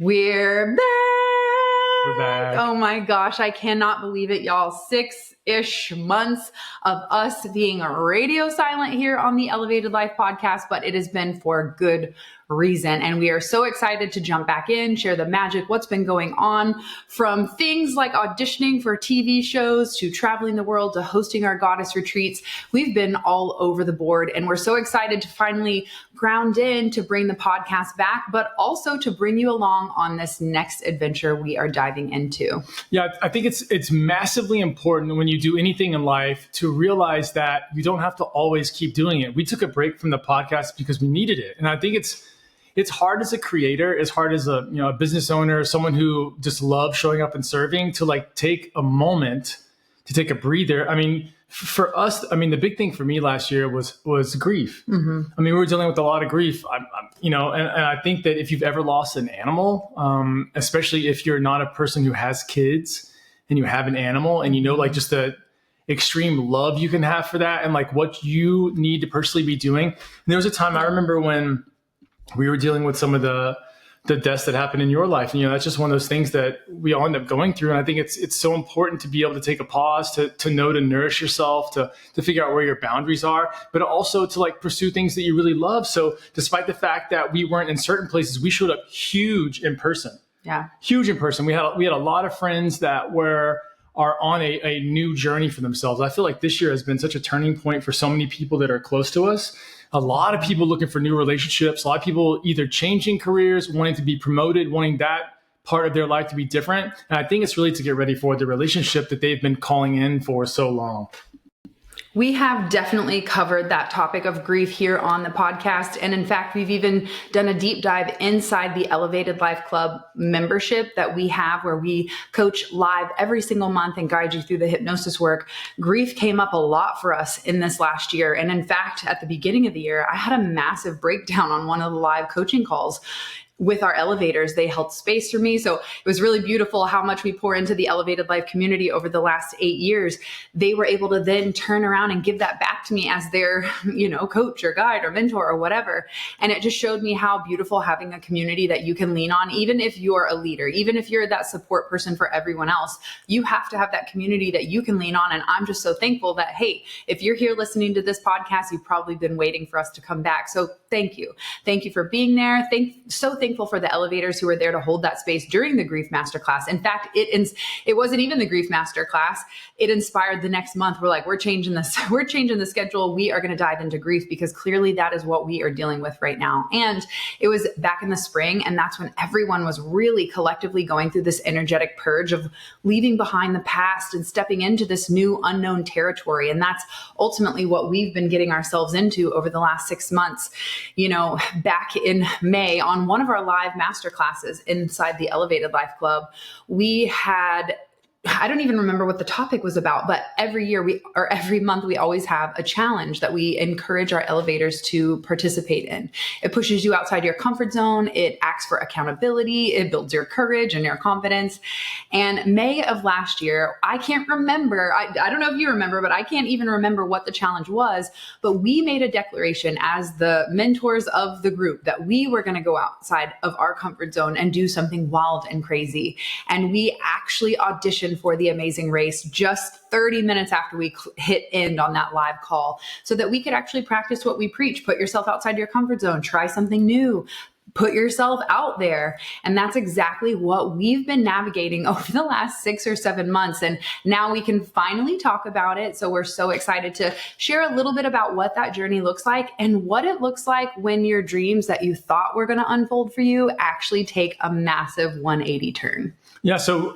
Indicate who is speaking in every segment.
Speaker 1: We're back.
Speaker 2: We're back.
Speaker 1: Oh my gosh, I cannot believe it, y'all. 6-ish months of us being radio silent here on the Elevated Life podcast, but it has been for good reason. And we are so excited to jump back in, share the magic, what's been going on, from things like auditioning for TV shows to traveling the world to hosting our goddess retreats. We've been all over the board, and we're so excited to finally ground in to bring the podcast back, but also to bring you along on this next adventure we are diving into.
Speaker 2: Yeah, I think it's massively important when you do anything in life to realize that you don't have to always keep doing it. We took a break from the podcast because we needed it. And I think it's hard as a creator, it's hard as a business owner, someone who just loves showing up and serving, to like take a moment to take a breather. I mean, for us, the big thing for me last year was grief. Mm-hmm. I mean, we were dealing with a lot of grief, and I think that if you've ever lost an animal, especially if you're not a person who has kids and you have an animal, and like just the extreme love you can have for that, and like what you need to personally be doing. And there was a time I remember when we were dealing with some of the deaths that happened in your life. And, that's just one of those things that we all end up going through. And I think it's so important to be able to take a pause, to know, to nourish yourself, to figure out where your boundaries are, but also to like pursue things that you really love. So despite the fact that we weren't in certain places, we showed up huge in person.
Speaker 1: Yeah.
Speaker 2: Huge in person. We had a lot of friends that are on a new journey for themselves. I feel like this year has been such a turning point for so many people that are close to us. A lot of people looking for new relationships, a lot of people either changing careers, wanting to be promoted, wanting that part of their life to be different. And I think it's really to get ready for the relationship that they've been calling in for so long.
Speaker 1: We have definitely covered that topic of grief here on the podcast. And in fact, we've even done a deep dive inside the Elevated Life Club membership that we have, where we coach live every single month and guide you through the hypnosis work. Grief came up a lot for us in this last year. And in fact, at the beginning of the year, I had a massive breakdown on one of the live coaching calls with our elevators. They held space for me. So it was really beautiful how much we pour into the Elevated Life community over the last 8 years. They were able to then turn around and give that back to me as their, coach or guide or mentor or whatever. And it just showed me how beautiful having a community that you can lean on, even if you're a leader, even if you're that support person for everyone else, you have to have that community that you can lean on. And I'm just so thankful that, hey, if you're here listening to this podcast, you've probably been waiting for us to come back. So thank you. Thank you for being there. So thankful for the elevators who were there to hold that space during the grief masterclass. In fact, it wasn't even the grief masterclass. It inspired the next month. We're like, we're changing this. We're changing the schedule. We are going to dive into grief because clearly that is what we are dealing with right now. And it was back in the spring. And that's when everyone was really collectively going through this energetic purge of leaving behind the past and stepping into this new unknown territory. And that's ultimately what we've been getting ourselves into over the last 6 months. Back in May, on one of our live masterclasses inside the Elevated Life Club, we had, I don't even remember what the topic was about, but every month we always have a challenge that we encourage our elevators to participate in. It pushes you outside your comfort zone. It asks for accountability. It builds your courage and your confidence. And May of last year, I can't remember. I don't know if you remember, but I can't even remember what the challenge was. But we made a declaration as the mentors of the group that we were going to go outside of our comfort zone and do something wild and crazy. And we actually auditioned for The Amazing Race just 30 minutes after we hit end on that live call, so that we could actually practice what we preach. Put yourself outside your comfort zone, try something new, put yourself out there. And that's exactly what we've been navigating over the last 6 or 7 months. And now we can finally talk about it. So we're so excited to share a little bit about what that journey looks like and what it looks like when your dreams that you thought were going to unfold for you actually take a massive 180 turn.
Speaker 2: Yeah. So,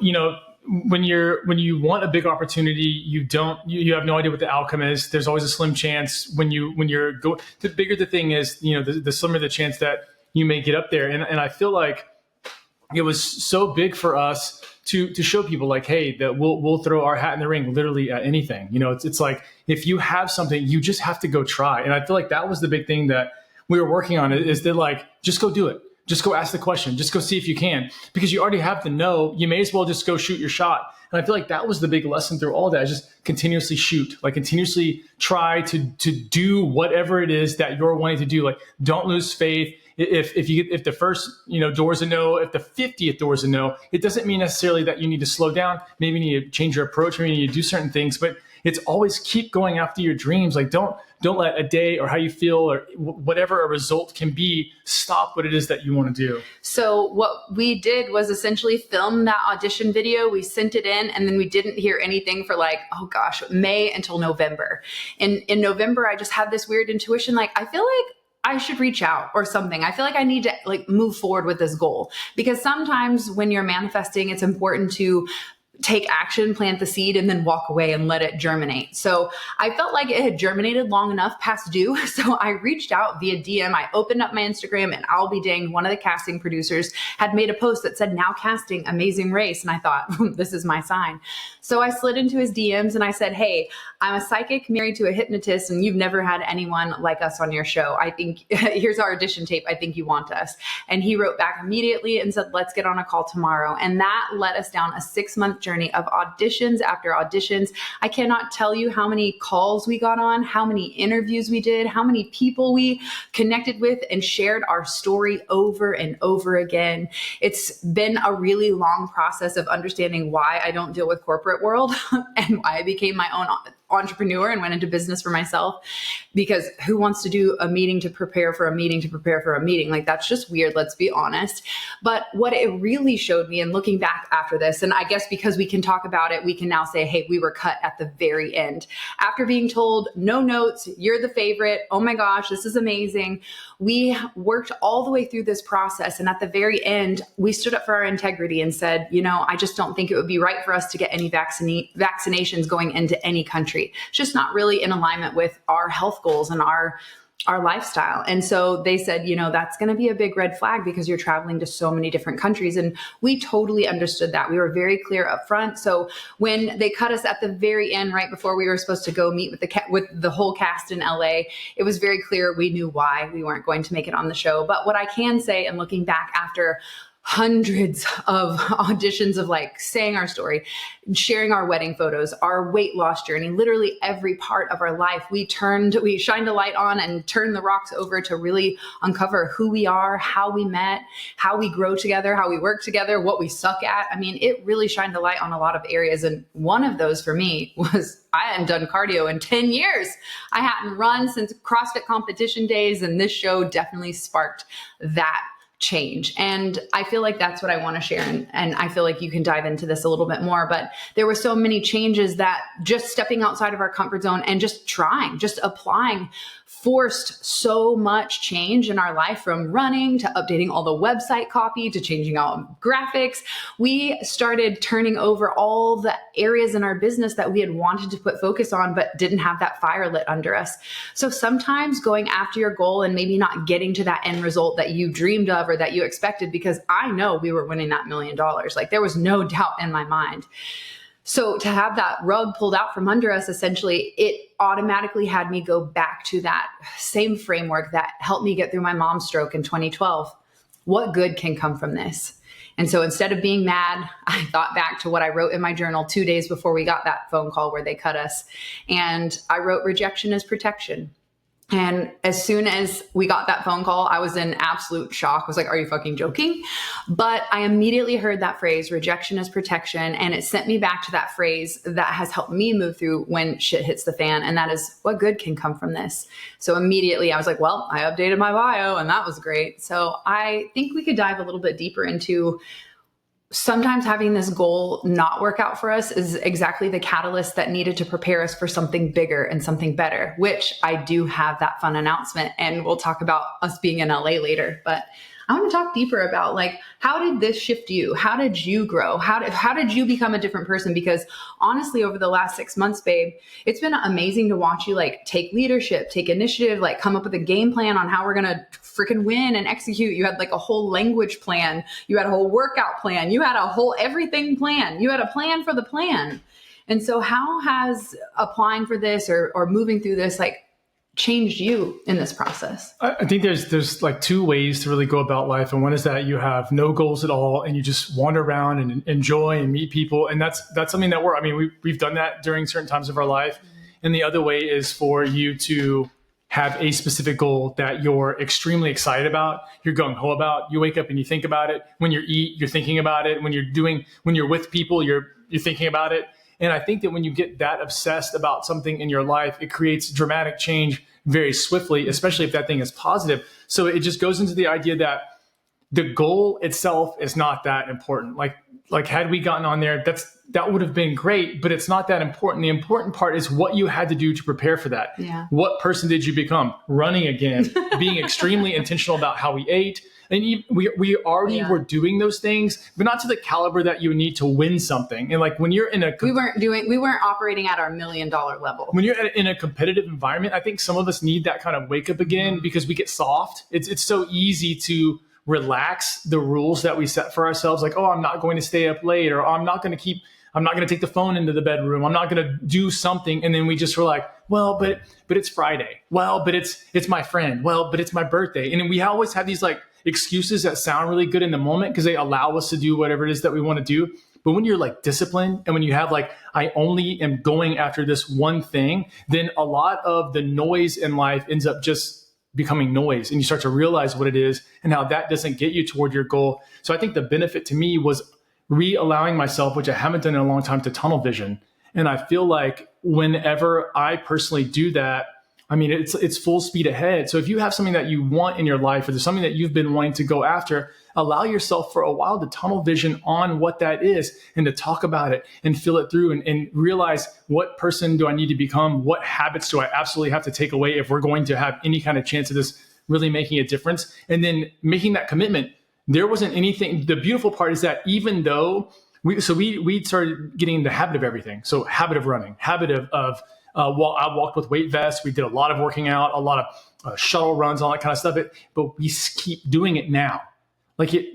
Speaker 2: when you want a big opportunity, you have no idea what the outcome is. There's always a slim chance the bigger the thing is, the slimmer the chance that you may get up there. And I feel like it was so big for us to show people like, hey, that we'll throw our hat in the ring literally at anything. It's like, if you have something, you just have to go try. And I feel like that was the big thing that we were working on, is that like, just go do it. Just go ask the question. Just go see if you can, because you already have to know. You may as well just go shoot your shot. And I feel like that was the big lesson through all that, is just continuously shoot, like continuously try to do whatever it is that you're wanting to do. Like, don't lose faith. if the first, door is a no, if the 50th door is a no, it doesn't mean necessarily that you need to slow down. Maybe you need to change your approach. Maybe you need to do certain things, but it's always keep going after your dreams. Like don't let a day or how you feel or whatever a result can be stop what it is that you want to do.
Speaker 1: So what we did was essentially film that audition video. We sent it in, and then we didn't hear anything for May until November. And in November, I just had this weird intuition. Like, I feel like I should reach out or something. I feel like I need to move forward with this goal, because sometimes when you're manifesting, it's important to take action, plant the seed, and then walk away and let it germinate. So I felt like it had germinated long enough past due. So I reached out via DM. I opened up my Instagram, and I'll be danged, one of the casting producers had made a post that said, "Now casting, amazing race." And I thought, this is my sign. So I slid into his DMs and I said, "Hey, I'm a psychic married to a hypnotist, and you've never had anyone like us on your show. I think here's our audition tape. I think you want us." And he wrote back immediately and said, "Let's get on a call tomorrow." And that led us down a 6-month journey of auditions after auditions. I cannot tell you how many calls we got on, how many interviews we did, how many people we connected with and shared our story over and over again. It's been a really long process of understanding why I don't deal with corporate world and why I became my own entrepreneur and went into business for myself, because who wants to do a meeting to prepare for a meeting to prepare for a meeting? Like, that's just weird. Let's be honest. But what it really showed me, and looking back after this, and I guess because we can talk about it, we can now say, hey, we were cut at the very end. After being told, no notes, you're the favorite. Oh my gosh, this is amazing. We worked all the way through this process. And at the very end, we stood up for our integrity and said, I just don't think it would be right for us to get any vaccinations going into any country. It's just not really in alignment with our health goals and our lifestyle. And so they said, that's going to be a big red flag because you're traveling to so many different countries. And we totally understood that. We were very clear up front. So when they cut us at the very end, right before we were supposed to go meet with the whole cast in LA, it was very clear we knew why we weren't going to make it on the show. But what I can say, and looking back after hundreds of auditions of saying our story, sharing our wedding photos, our weight loss journey, literally every part of our life, we shined a light on and turned the rocks over to really uncover who we are, how we met, how we grow together, how we work together, what we suck at. I mean, it really shined a light on a lot of areas. And one of those for me was I hadn't done cardio in 10 years. I hadn't run since CrossFit competition days. And this show definitely sparked that change. And I feel like that's what I want to share. And I feel like you can dive into this a little bit more, but there were so many changes that just stepping outside of our comfort zone and just applying forced so much change in our life, from running to updating all the website copy to changing out graphics. We started turning over all the areas in our business that we had wanted to put focus on, but didn't have that fire lit under us. So sometimes going after your goal and maybe not getting to that end result that you dreamed of or that you expected, because I know we were winning that $1 million. There was no doubt in my mind. So to have that rug pulled out from under us, essentially, it automatically had me go back to that same framework that helped me get through my mom's stroke in 2012. What good can come from this? And so instead of being mad, I thought back to what I wrote in my journal 2 days before we got that phone call where they cut us. And I wrote, "Rejection is protection." And as soon as we got that phone call, I was in absolute shock. I was like, are you fucking joking? But I immediately heard that phrase, rejection is protection. And it sent me back to that phrase that has helped me move through when shit hits the fan. And that is, what good can come from this? So immediately I was like, well, I updated my bio and that was great. So I think we could dive a little bit deeper into sometimes having this goal not work out for us is exactly the catalyst that needed to prepare us for something bigger and something better, which I do have that fun announcement. And we'll talk about us being in LA later. But I want to talk deeper about how did this shift you? How did you grow? How did you become a different person? Because honestly, over the last 6 months, babe, it's been amazing to watch you take leadership, take initiative, come up with a game plan on how we're going to freaking win and execute. You had a whole language plan. You had a whole workout plan. You had a whole everything plan. You had a plan for the plan. And so how has applying for this or moving through this, changed you in this process?
Speaker 2: I think there's 2 ways to really go about life. And one is that you have no goals at all and you just wander around and enjoy and meet people. And that's something that we've done that during certain times of our life. And the other way is for you to have a specific goal that you're extremely excited about, you're gung ho about, you wake up and you think about it. When you eat, you're thinking about it. When you're with people, you're thinking about it. And I think that when you get that obsessed about something in your life, it creates dramatic change very swiftly, especially if that thing is positive. So it just goes into the idea that the goal itself is not that important. Like had we gotten on there, that would have been great, but it's not that important. The important part is what you had to do to prepare for that.
Speaker 1: Yeah.
Speaker 2: What person did you become? Running again, being extremely intentional about how we ate. And we already were doing those things, but not to the caliber that you need to win something. And like when you're in
Speaker 1: we weren't operating at our $1 million level.
Speaker 2: When you're in a competitive environment, I think some of us need that kind of wake up again because we get soft. It's so easy to relax the rules that we set for ourselves. Like, oh, I'm not going to stay up late, or I'm not going to take the phone into the bedroom. I'm not going to do something. And then we just were like, well, but it's Friday. Well, but it's my friend. Well, but it's my birthday. And we always have these like excuses that sound really good in the moment because they allow us to do whatever it is that we want to do. But when you're like disciplined and when you have like, I only am going after this one thing, then a lot of the noise in life ends up just becoming noise, and you start to realize what it is and how that doesn't get you toward your goal. So I think the benefit to me was allowing myself, which I haven't done in a long time, to tunnel vision. And I feel like whenever I personally do that, I mean, it's full speed ahead. So if you have something that you want in your life, or there's something that you've been wanting to go after, allow yourself for a while to tunnel vision on what that is and to talk about it and feel it through and realize, what person do I need to become? What habits do I absolutely have to take away if we're going to have any kind of chance of this really making a difference? And then making that commitment. There wasn't anything. The beautiful part is that even though we started getting the habit of everything. So habit of running, habit of I walked with weight vests. We did a lot of working out, a lot of shuttle runs, all that kind of stuff. But we keep doing it now.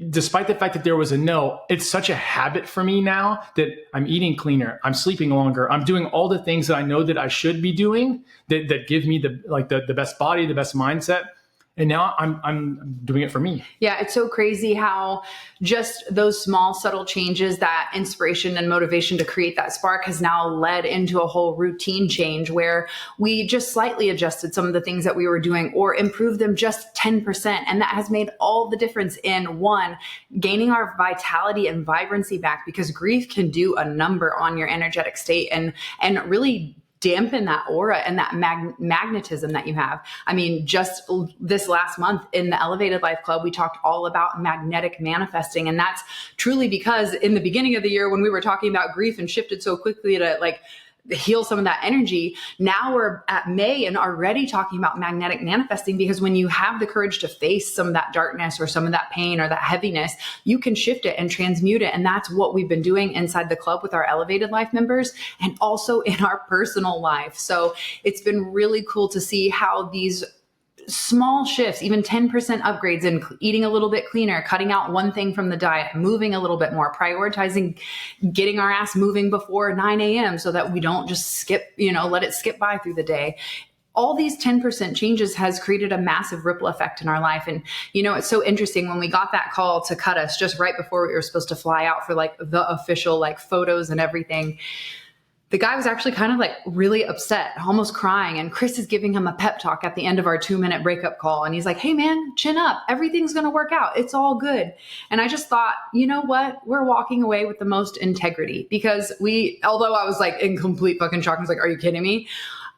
Speaker 2: Despite the fact that there was a no, it's such a habit for me now that I'm eating cleaner, I'm sleeping longer, I'm doing all the things that I know that I should be doing that give me the best body, the best mindset. And now I'm doing it for me.
Speaker 1: Yeah, it's so crazy how just those small, subtle changes, that inspiration and motivation to create that spark has now led into a whole routine change where we just slightly adjusted some of the things that we were doing or improved them just 10%. And that has made all the difference in, one, gaining our vitality and vibrancy back, because grief can do a number on your energetic state and really dampen that aura and that magnetism that you have. I mean, just this last month in the Elevated Life Club, we talked all about magnetic manifesting. And that's truly because in the beginning of the year, when we were talking about grief and shifted so quickly to like heal some of that energy, now we're at May and already talking about magnetic manifesting, because when you have the courage to face some of that darkness or some of that pain or that heaviness, you can shift it and transmute it. And that's what we've been doing inside the club with our Elevated Life members and also in our personal life. So it's been really cool to see how these small shifts, even 10% upgrades in eating a little bit cleaner, cutting out one thing from the diet, moving a little bit more, prioritizing getting our ass moving before 9 a.m. so that we don't just skip, let it skip by through the day. All these 10% changes has created a massive ripple effect in our life. And, it's so interesting when we got that call to cut us just right before we were supposed to fly out for like the official like photos and everything. The guy was actually kind of like really upset, almost crying. And Chris is giving him a pep talk at the end of our 2-minute breakup call. And he's like, hey man, chin up. Everything's going to work out. It's all good. And I just thought, you know what? We're walking away with the most integrity, because although I was like in complete fucking shock, I was like, are you kidding me?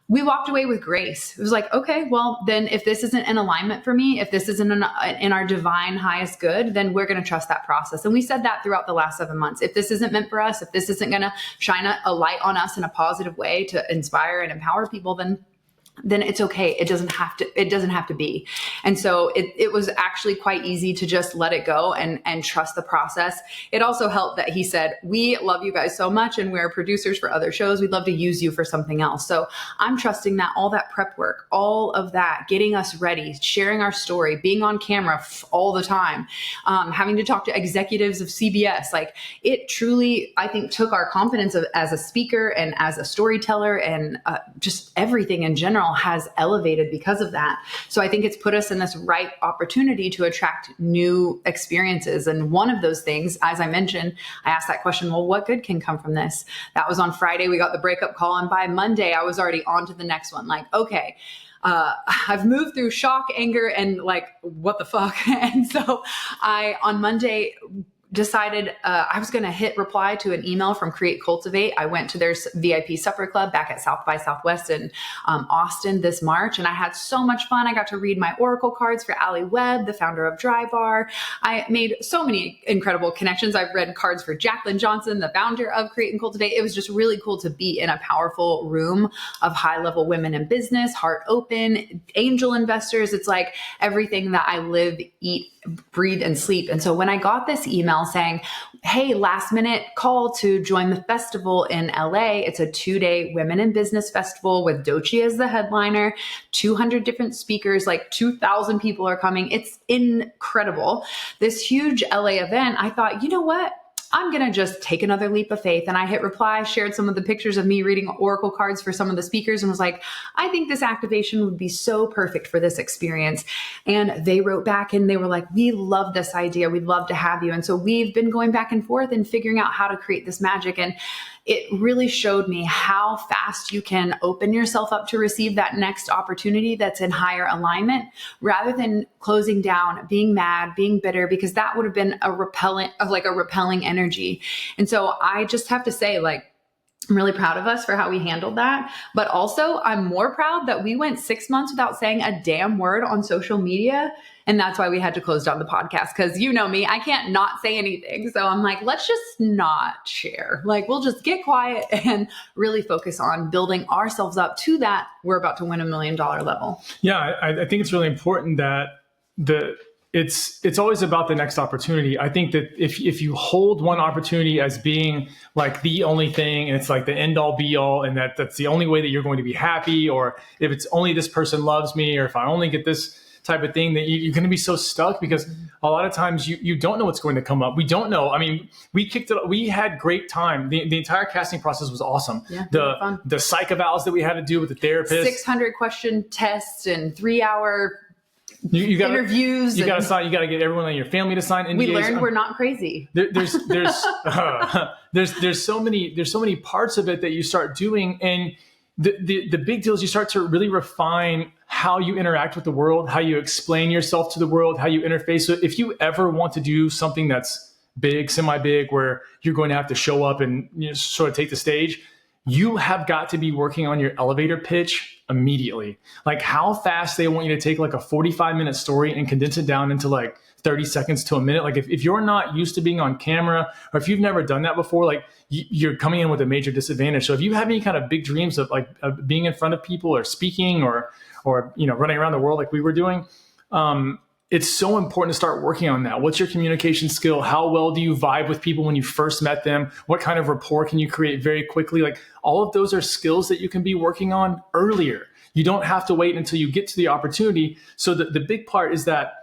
Speaker 1: We walked away with grace. It was like, okay, well, then if this isn't in alignment for me, if this isn't in our divine highest good, then we're going to trust that process. And we said that throughout the last 7 months. If this isn't meant for us, if this isn't going to shine a light on us in a positive way to inspire and empower people, then it's okay. It doesn't have to be. And so it was actually quite easy to just let it go and trust the process. It also helped that he said, we love you guys so much and we're producers for other shows. We'd love to use you for something else. So I'm trusting that all that prep work, all of that, getting us ready, sharing our story, being on camera all the time, having to talk to executives of CBS, like it truly, I think, took our confidence as a speaker and as a storyteller and just everything in general has elevated because of that. So I think it's put us in this right opportunity to attract new experiences. And one of those things, as I mentioned, I asked that question, well, what good can come from this? That was on Friday. We got the breakup call. And by Monday, I was already on to the next one. Like, okay, I've moved through shock, anger, and like, what the fuck? And so on Monday, decided I was going to hit reply to an email from Create Cultivate. I went to their VIP supper club back at South by Southwest in Austin this March, and I had so much fun. I got to read my Oracle cards for Ali Webb, the founder of Drybar. I made so many incredible connections. I've read cards for Jacqueline Johnson, the founder of Create and Cultivate. It was just really cool to be in a powerful room of high-level women in business, heart open, angel investors. It's like everything that I live, eat, breathe, and sleep. And so when I got this email saying, hey, last minute call to join the festival in LA. It's a 2-day women in business festival with Doechii as the headliner, 200 different speakers, like 2,000 people are coming. It's incredible. This huge LA event. I thought, you know what? I'm going to just take another leap of faith. And I hit reply, shared some of the pictures of me reading Oracle cards for some of the speakers, and was like, I think this activation would be so perfect for this experience. And they wrote back and they were like, we love this idea. We'd love to have you. And so we've been going back and forth and figuring out how to create this magic. And it really showed me how fast you can open yourself up to receive that next opportunity that's in higher alignment, rather than closing down, being mad, being bitter, because that would have been a repelling energy. And so I just have to say, like, I'm really proud of us for how we handled that. But also, I'm more proud that we went 6 months without saying a damn word on social media. And that's why we had to close down the podcast. Because you know me, I can't not say anything. So I'm like, let's just not share. Like, we'll just get quiet and really focus on building ourselves up to that we're about to win $1 million level.
Speaker 2: Yeah, I think it's really important that it's always about the next opportunity. I think that if you hold one opportunity as being like the only thing, and it's like the end all be all, and that's the only way that you're going to be happy, or if it's only this person loves me, or if I only get this type of thing, that you're going to be so stuck, because a lot of times you don't know what's going to come up. We don't know. I mean, we had great time. The entire casting process was awesome.
Speaker 1: Yeah,
Speaker 2: the psych evals that we had to do with the therapist,
Speaker 1: 600 question tests and 3-hour
Speaker 2: you gotta,
Speaker 1: interviews.
Speaker 2: You got to sign. You got to get everyone in your family to sign NDAs.
Speaker 1: We learned we're not crazy.
Speaker 2: There's so many parts of it that you start doing, and the big deal is you start to really refine how you interact with the world, how you explain yourself to the world, how you interface. So if you ever want to do something that's big, semi-big, where you're going to have to show up and sort of take the stage, you have got to be working on your elevator pitch immediately. Like how fast they want you to take like a 45-minute story and condense it down into like 30 seconds to a minute. Like if you're not used to being on camera, or if you've never done that before, like you're coming in with a major disadvantage. So if you have any kind of big dreams of like being in front of people or speaking or running around the world like we were doing, it's so important to start working on that. What's your communication skill? How well do you vibe with people when you first met them? What kind of rapport can you create very quickly? Like all of those are skills that you can be working on earlier. You don't have to wait until you get to the opportunity. So the big part is that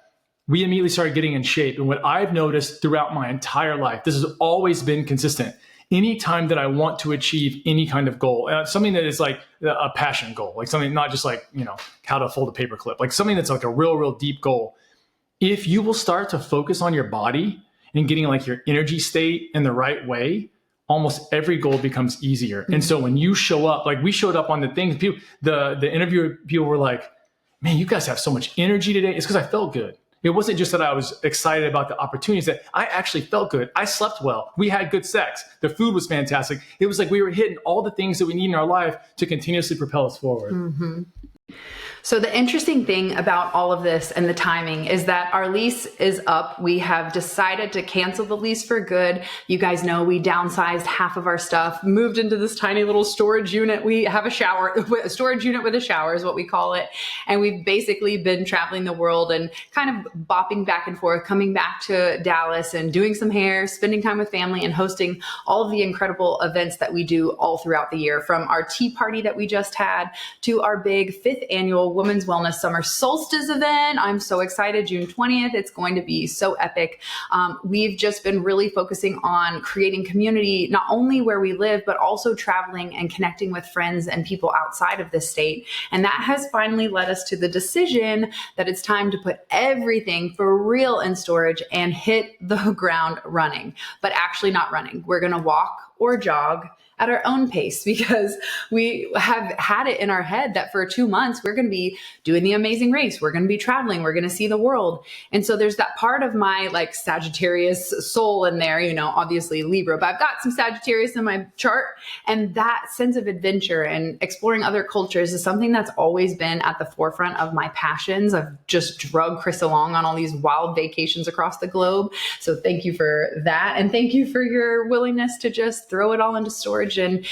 Speaker 2: we immediately started getting in shape. And what I've noticed throughout my entire life, this has always been consistent. Anytime that I want to achieve any kind of goal, something that is like a passion goal, like something not just like, how to fold a paperclip, like something that's like a real deep goal. If you will start to focus on your body and getting like your energy state in the right way, almost every goal becomes easier. Mm-hmm. And so when you show up, like we showed up on the things, people, the interviewer people were like, man, you guys have so much energy today. It's because I felt good. It wasn't just that I was excited about the opportunities, that I actually felt good. I slept well. We had good sex. The food was fantastic. It was like we were hitting all the things that we need in our life to continuously propel us forward.
Speaker 1: Mm-hmm. So the interesting thing about all of this and the timing is that our lease is up. We have decided to cancel the lease for good. You guys know we downsized half of our stuff, moved into this tiny little storage unit. We have a storage unit with a shower is what we call it. And we've basically been traveling the world and kind of bopping back and forth, coming back to Dallas and doing some hair, spending time with family, and hosting all of the incredible events that we do all throughout the year, from our tea party that we just had to our big 5th annual Women's Wellness Summer Solstice event. I'm so excited. June 20th. It's going to be so epic. We've just been really focusing on creating community, not only where we live, but also traveling and connecting with friends and people outside of the state. And that has finally led us to the decision that it's time to put everything for real in storage and hit the ground running, but actually not running. We're going to walk or jog at our own pace, because we have had it in our head that for 2 months, we're going to be doing the amazing race. We're going to be traveling. We're going to see the world. And so there's that part of my like Sagittarius soul in there, you know, obviously Libra, but I've got some Sagittarius in my chart. And that sense of adventure and exploring other cultures is something that's always been at the forefront of my passions. I've just drug Chris along on all these wild vacations across the globe. So thank you for that. And thank you for your willingness to just throw it all into storage and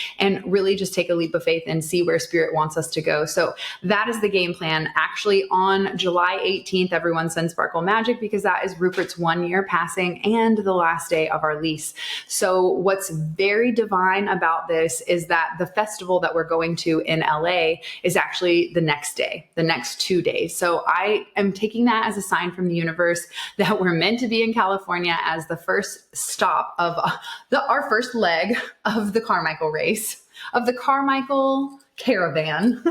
Speaker 1: really just take a leap of faith and see where spirit wants us to go. So that is the game plan. Actually, on July 18th, everyone send Sparkle Magic, because that is Rupert's 1 year passing and the last day of our lease. So what's very divine about this is that the festival that we're going to in LA is actually the next day, the next 2 days. So I am taking that as a sign from the universe that we're meant to be in California as the first stop of our first leg of the Carmichael race, of the Carmichael caravan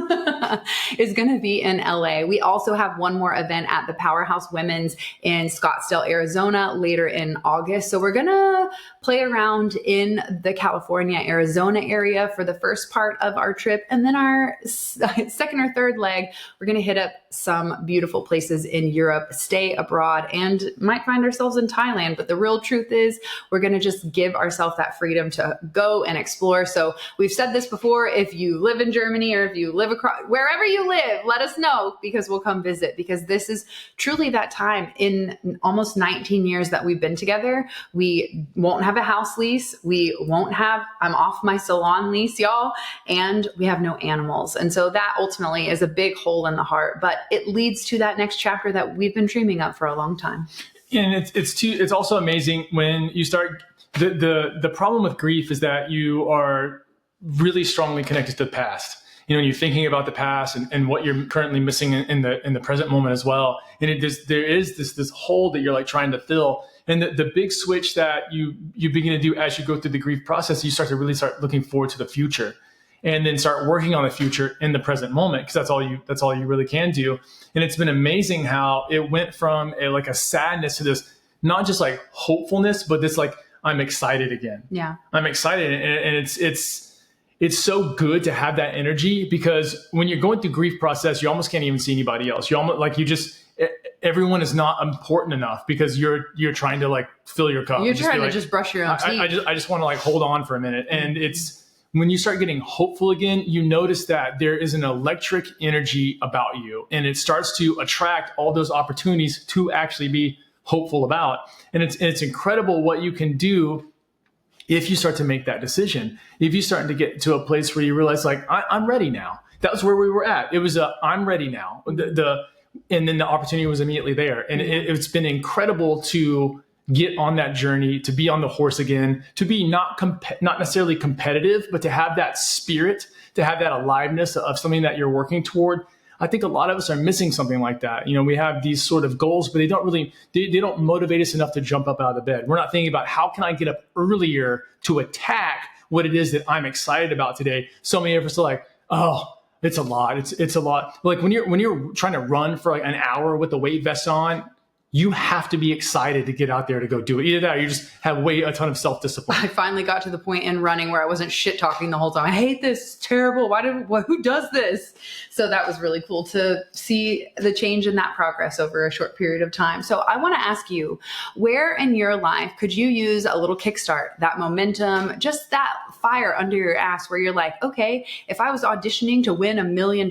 Speaker 1: is going to be in LA. We also have one more event at the Powerhouse Women's in Scottsdale, Arizona later in August. So we're going to play around in the California, Arizona area for the first part of our trip. And then our second or third leg, we're going to hit up some beautiful places in Europe, stay abroad, and might find ourselves in Thailand. But the real truth is we're going to just give ourselves that freedom to go and explore. So we've said this before, if you live in Germany, or if you live across, wherever you live, let us know, because we'll come visit, because this is truly that time in almost 19 years that we've been together. We won't have a house lease. I'm off my salon lease, y'all, and we have no animals. And so that ultimately is a big hole in the heart, but it leads to that next chapter that we've been dreaming of for a long time.
Speaker 2: And it's also amazing when you start, the problem with grief is that you are really strongly connected to the past. You know, you're thinking about the past and what you're currently missing in the present moment as well. And there is this hole that you're like trying to fill. And the big switch that you begin to do as you go through the grief process, you start looking forward to the future, and then start working on the future in the present moment, because that's all you really can do. And it's been amazing how it went from a sadness to this, not just like hopefulness, but this like, I'm excited again.
Speaker 1: Yeah.
Speaker 2: I'm excited. And it's so good to have that energy, because when you're going through grief process, you almost can't even see anybody else. You almost everyone is not important enough, because you're trying to like fill your cup.
Speaker 1: You're trying to just brush your own teeth.
Speaker 2: I just want to like hold on for a minute. And it's when you start getting hopeful again, you notice that there is an electric energy about you, and it starts to attract all those opportunities to actually be hopeful about. And it's incredible what you can do if you start to make that decision. If you start to get to a place where you realize like, I'm ready now. That was where we were at. It was I'm ready now. And then the opportunity was immediately there. And it's been incredible to get on that journey, to be on the horse again, to be not necessarily competitive, but to have that spirit, to have that aliveness of something that you're working toward. I think a lot of us are missing something like that. You know, we have these sort of goals, but they don't motivate us enough to jump up out of the bed. We're not thinking about how can I get up earlier to attack what it is that I'm excited about today. So many of us are like, oh, it's a lot. It's a lot. Like when you're trying to run for like an hour with the weight vest on, you have to be excited to get out there to go do it. Either that or you just have a ton of self-discipline.
Speaker 1: I finally got to the point in running where I wasn't shit talking the whole time. I hate this. It's terrible. Who does this? So that was really cool to see the change in that progress over a short period of time. So I want to ask you, where in your life could you use a little kickstart, that momentum, just that fire under your ass where you're like, okay, if I was auditioning to win $1 million,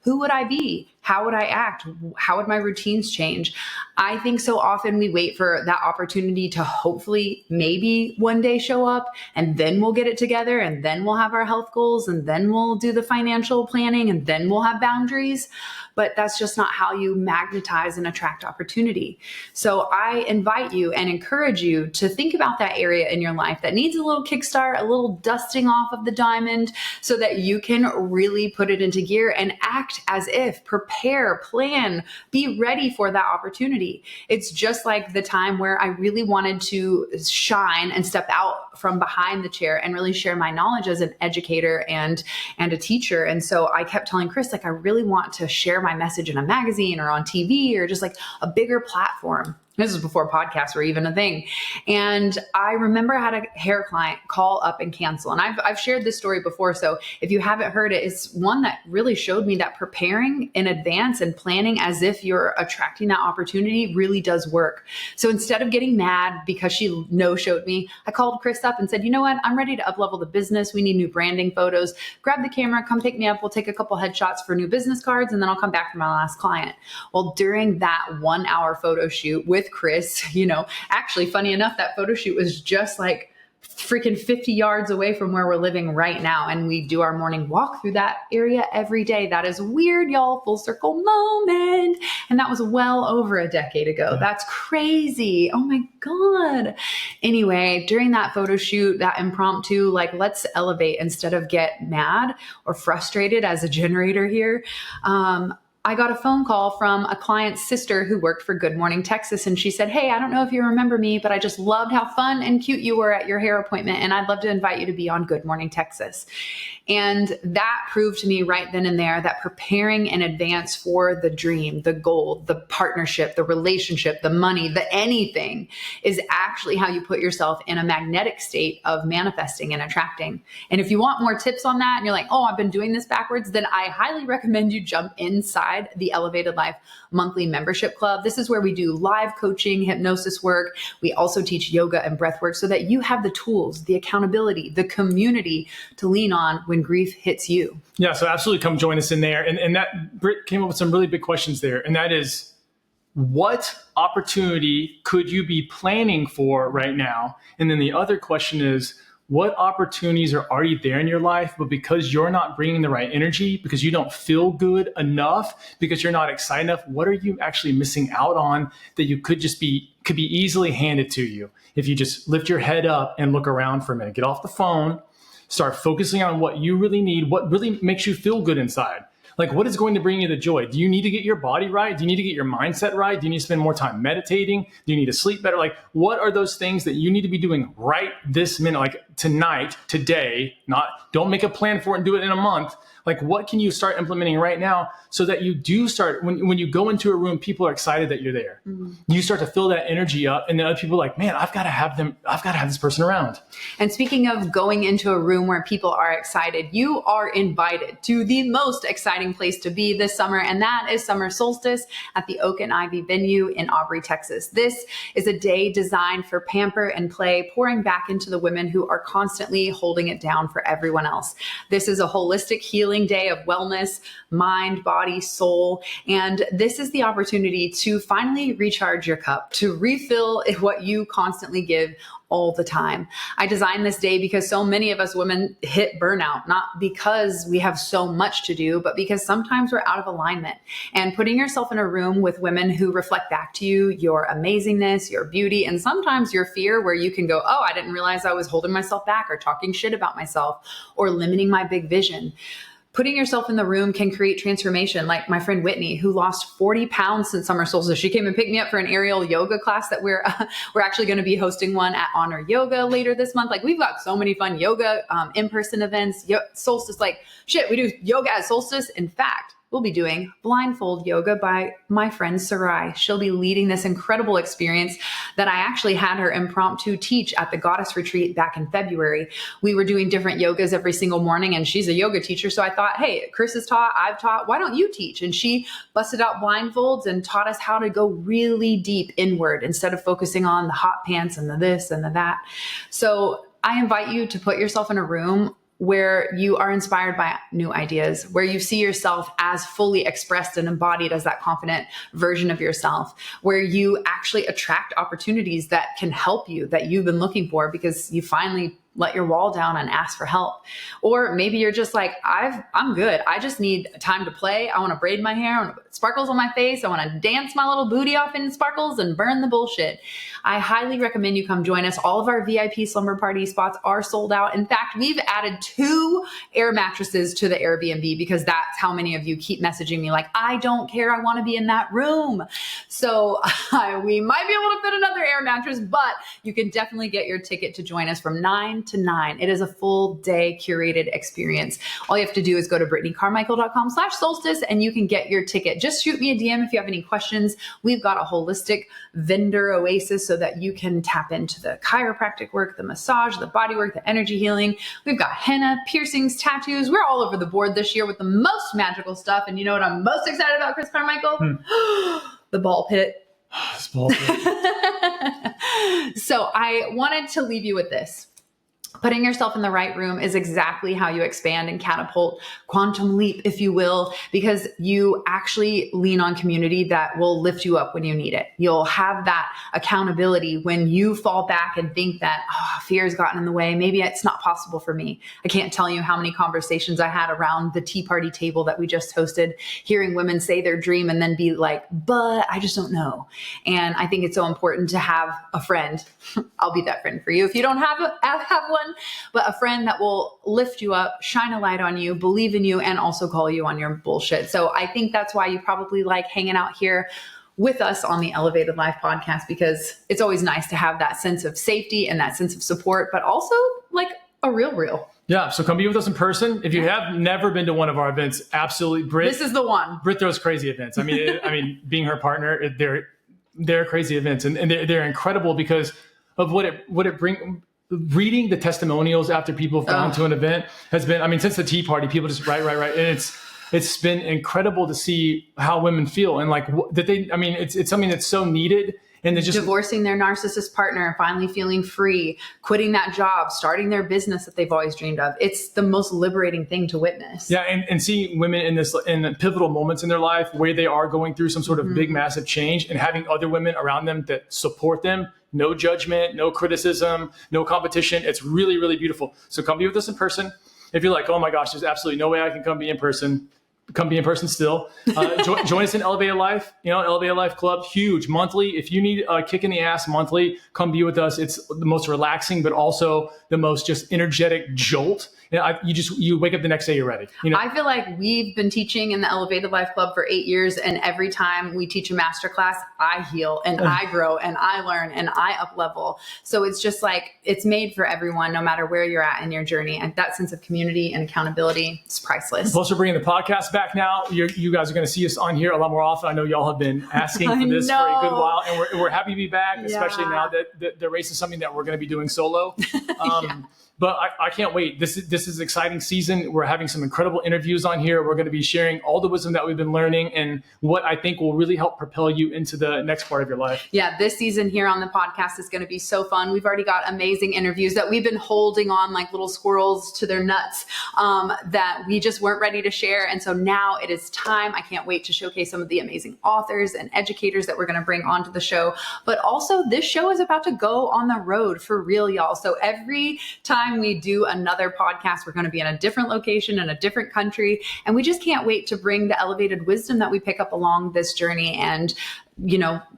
Speaker 1: who would I be? How would I act? How would my routines change? I think so often we wait for that opportunity to hopefully maybe one day show up, and then we'll get it together, and then we'll have our health goals, and then we'll do the financial planning, and then we'll have boundaries. But that's just not how you magnetize and attract opportunity. So I invite you and encourage you to think about that area in your life that needs a little kickstart, a little dusting off of the diamond, so that you can really put it into gear and act as if, prepare, plan, be ready for that opportunity. It's just like the time where I really wanted to shine and step out from behind the chair and really share my knowledge as an educator and a teacher. And so I kept telling Chris, like, I really want to share my message in a magazine or on TV or just like a bigger platform. This was before podcasts were even a thing. And I remember I had a hair client call up and cancel. And I've shared this story before. So if you haven't heard it, it's one that really showed me that preparing in advance and planning as if you're attracting that opportunity really does work. So instead of getting mad because she no-showed me, I called Chris up and said, you know what? I'm ready to up-level the business. We need new branding photos. Grab the camera, come pick me up. We'll take a couple headshots for new business cards, and then I'll come back for my last client. Well, during that 1 hour photo shoot with Chris, actually funny enough, that photo shoot was just like freaking 50 yards away from where we're living right now. And we do our morning walk through that area every day. That is weird, y'all. Full circle moment. And that was well over a decade ago. That's crazy. Oh my God. Anyway, during that photo shoot, that impromptu, like, let's elevate instead of get mad or frustrated as a generator here. I got a phone call from a client's sister who worked for Good Morning Texas. And she said, hey, I don't know if you remember me, but I just loved how fun and cute you were at your hair appointment. And I'd love to invite you to be on Good Morning Texas. And that proved to me right then and there that preparing in advance for the dream, the goal, the partnership, the relationship, the money, the anything is actually how you put yourself in a magnetic state of manifesting and attracting. And if you want more tips on that and you're like, oh, I've been doing this backwards, then I highly recommend you jump inside the Elevated Life monthly membership club. This is where we do live coaching, hypnosis work. We also teach yoga and breath work so that you have the tools, the accountability, the community to lean on when grief hits you.
Speaker 2: Yeah, so absolutely come join us in there. And that Britt came up with some really big questions there. And that is, what opportunity could you be planning for right now? And then the other question is, what opportunities are already there in your life, but because you're not bringing the right energy, because you don't feel good enough, because you're not excited enough, what are you actually missing out on that you could be easily handed to you if you just lift your head up and look around for a minute, get off the phone, start focusing on what you really need, what really makes you feel good inside. Like, what is going to bring you the joy? Do you need to get your body right? Do you need to get your mindset right? Do you need to spend more time meditating? Do you need to sleep better? Like, what are those things that you need to be doing right this minute? Like tonight, today, don't make a plan for it and do it in a month. Like, what can you start implementing right now so that you do start, when you go into a room, people are excited that you're there. Mm-hmm. You start to fill that energy up, and then other people are like, man, I've got to have this person around.
Speaker 1: And speaking of going into a room where people are excited, you are invited to the most exciting place to be this summer, and that is summer solstice at the Oak and Ivy venue in Aubrey, Texas. This is a day designed for pamper and play, pouring back into the women who are constantly holding it down for everyone else. This is a holistic healing day of wellness, mind, body, soul. And this is the opportunity to finally recharge your cup, to refill what you constantly give all the time. I designed this day because so many of us women hit burnout, not because we have so much to do, but because sometimes we're out of alignment. And putting yourself in a room with women who reflect back to you your amazingness, your beauty, and sometimes your fear, where you can go, oh, I didn't realize I was holding myself back or talking shit about myself or limiting my big vision. Putting yourself in the room can create transformation. Like my friend Whitney, who lost 40 pounds since summer solstice. She came and picked me up for an aerial yoga class that we're actually going to be hosting one at Honor Yoga later this month. Like, we've got so many fun yoga in-person events. Solstice, like shit, we do yoga at solstice. In fact, we'll be doing blindfold yoga by my friend Sarai. She'll be leading this incredible experience that I actually had her impromptu teach at the Goddess Retreat back in February. We were doing different yogas every single morning, and she's a yoga teacher. So I thought, hey, Chris has taught, I've taught, why don't you teach? And she busted out blindfolds and taught us how to go really deep inward instead of focusing on the hot pants and the this and the that. So I invite you to put yourself in a room where you are inspired by new ideas, where you see yourself as fully expressed and embodied as that confident version of yourself, where you actually attract opportunities that can help you, that you've been looking for because you finally let your wall down and ask for help. Or maybe you're just like, I'm good. I just need time to play. I want to braid my hair. I want to put sparkles on my face. I want to dance my little booty off in sparkles and burn the bullshit. I highly recommend you come join us. All of our VIP slumber party spots are sold out. In fact, we've added 2 air mattresses to the Airbnb because that's how many of you keep messaging me like, I don't care. I want to be in that room. So we might be able to fit another air mattress, but you can definitely get your ticket to join us from 9 to 9. It is a full day curated experience. All you have to do is go to brittneycarmichael.com/solstice and you can get your ticket. Just shoot me a DM if you have any questions. We've got a holistic vendor oasis so that you can tap into the chiropractic work, the massage, the body work, the energy healing. We've got henna, piercings, tattoos. We're all over the board this year with the most magical stuff. And you know what I'm most excited about, Chris Carmichael? The ball pit.
Speaker 2: Ball pit.
Speaker 1: So I wanted to leave you with this. Putting yourself in the right room is exactly how you expand and catapult, quantum leap, if you will, because you actually lean on community that will lift you up when you need it. You'll have that accountability when you fall back and think that, fear has gotten in the way. Maybe it's not possible for me. I can't tell you how many conversations I had around the tea party table that we just hosted, hearing women say their dream and then be like, but I just don't know. And I think it's so important to have a friend. I'll be that friend for you if you don't have one. But a friend that will lift you up, shine a light on you, believe in you, and also call you on your bullshit. So I think that's why you probably like hanging out here with us on the Elevated Life podcast, because it's always nice to have that sense of safety and that sense of support, but also like a real.
Speaker 2: Yeah. So come be with us in person. If you have never been to one of our events, absolutely.
Speaker 1: This is the one.
Speaker 2: Britt throws crazy events. I mean, being her partner, they're crazy events, and they're incredible because of what it brings. Reading the testimonials after people have gone to an event has been, since the tea party, people just write. And it's been incredible to see how women feel and like that it's something that's so needed. And they're just
Speaker 1: divorcing their narcissist partner, finally feeling free, quitting that job, starting their business that they've always dreamed of. It's the most liberating thing to witness.
Speaker 2: Yeah. And seeing women in pivotal moments in their life where they are going through some sort of big, massive change, and having other women around them that support them. No judgment, no criticism, no competition. It's really, really beautiful. So come be with us in person. If you're like, oh my gosh, there's absolutely no way I can come be in person still. Join us in Elevated Life, Elevated Life Club, huge monthly. If you need a kick in the ass monthly, come be with us. It's the most relaxing, but also the most just energetic jolt. You wake up the next day, you're ready.
Speaker 1: I feel like we've been teaching in the Elevated Life Club for 8 years. And every time we teach a masterclass, I heal and I grow and I learn and I up level. So it's just like, it's made for everyone, no matter where you're at in your journey. And that sense of community and accountability is priceless.
Speaker 2: Plus, we're bringing the podcast back now. You guys are going to see us on here a lot more often. I know y'all have been asking for this for a good while, and we're happy to be back, especially now that the race is something that we're going to be doing solo. But I can't wait. This is an exciting season. We're having some incredible interviews on here. We're going to be sharing all the wisdom that we've been learning and what I think will really help propel you into the next part of your life.
Speaker 1: Yeah, this season here on the podcast is going to be so fun. We've already got amazing interviews that we've been holding on like little squirrels to their nuts that we just weren't ready to share. And so now it is time. I can't wait to showcase some of the amazing authors and educators that we're going to bring onto the show. But also, this show is about to go on the road for real, y'all. So every time we do another podcast, we're going to be in a different location in a different country. And we just can't wait to bring the elevated wisdom that we pick up along this journey and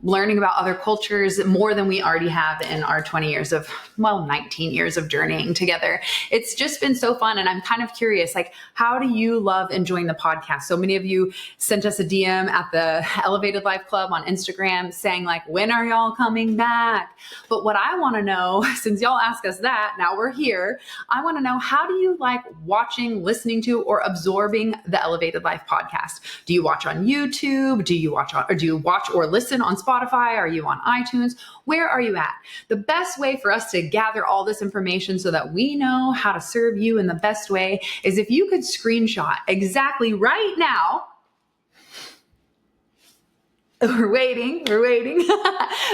Speaker 1: learning about other cultures more than we already have in our 19 years of journeying together. It's just been so fun. And I'm kind of curious, like, how do you love enjoying the podcast? So many of you sent us a DM at the Elevated Life Club on Instagram saying like, when are y'all coming back? But what I want to know, since y'all ask us that, now we're here, I want to know, how do you like watching, listening to, or absorbing the Elevated Life podcast? Do you watch on YouTube? Do you watch or listen on Spotify? Are you on iTunes? Where are you at? The best way for us to gather all this information so that we know how to serve you in the best way is if you could screenshot exactly right now. We're waiting.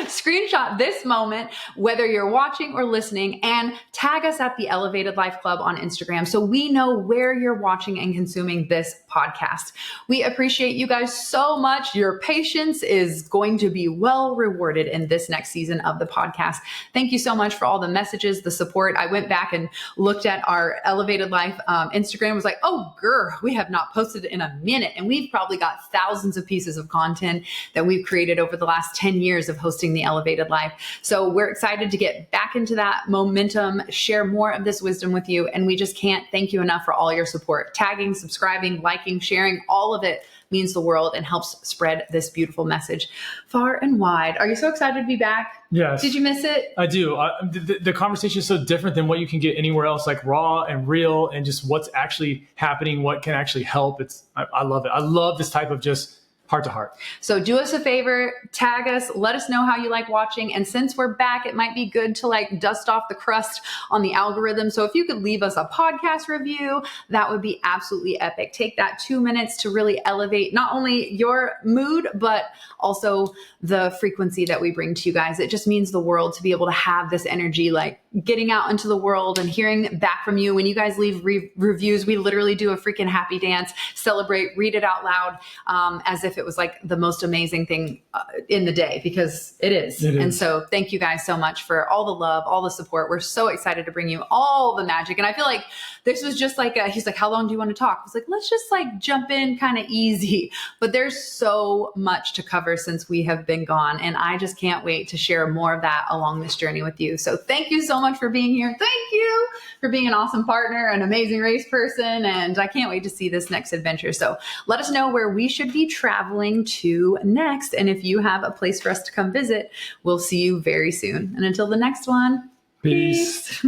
Speaker 1: Screenshot this moment, whether you're watching or listening, and tag us at the Elevated Life Club on Instagram so we know where you're watching and consuming this podcast. We appreciate you guys so much. Your patience is going to be well rewarded in this next season of the podcast. Thank you so much for all the messages, the support. I went back and looked at our Elevated Life Instagram, was like, oh, girl, we have not posted in a minute. And we've probably got thousands of pieces of content. that we've created over the last 10 years of hosting the Elevated Life. So we're excited to get back into that momentum, share more of this wisdom with you. And we just can't thank you enough for all your support. Tagging, subscribing, liking, sharing, all of it means the world and helps spread this beautiful message far and wide. Are you so excited to be back?
Speaker 2: Yes.
Speaker 1: Did you miss it?
Speaker 2: I do. The conversation is so different than what you can get anywhere else, like raw and real and just what's actually happening, what can actually help. I love it. I love this type of just heart to heart.
Speaker 1: So do us a favor, tag us, let us know how you like watching. And since we're back, it might be good to like dust off the crust on the algorithm. So if you could leave us a podcast review, that would be absolutely epic. Take that 2 minutes to really elevate not only your mood, but also the frequency that we bring to you guys. It just means the world to be able to have this energy, like getting out into the world and hearing back from you. When you guys leave reviews, we literally do a freaking happy dance, celebrate, read it out loud, as if it was like the most amazing thing in the day, because it is. And so thank you guys so much for all the love, all the support. We're so excited to bring you all the magic. And I feel like this was just like, he's like, how long do you want to talk? I was like, let's just like jump in kind of easy. But there's so much to cover since we have been gone. And I just can't wait to share more of that along this journey with you. So thank you so much for being here. Thank you for being an awesome partner, an amazing race person. And I can't wait to see this next adventure. So let us know where we should be traveling to next. And if you have a place for us to come visit, we'll see you very soon. And until the next one,
Speaker 2: peace.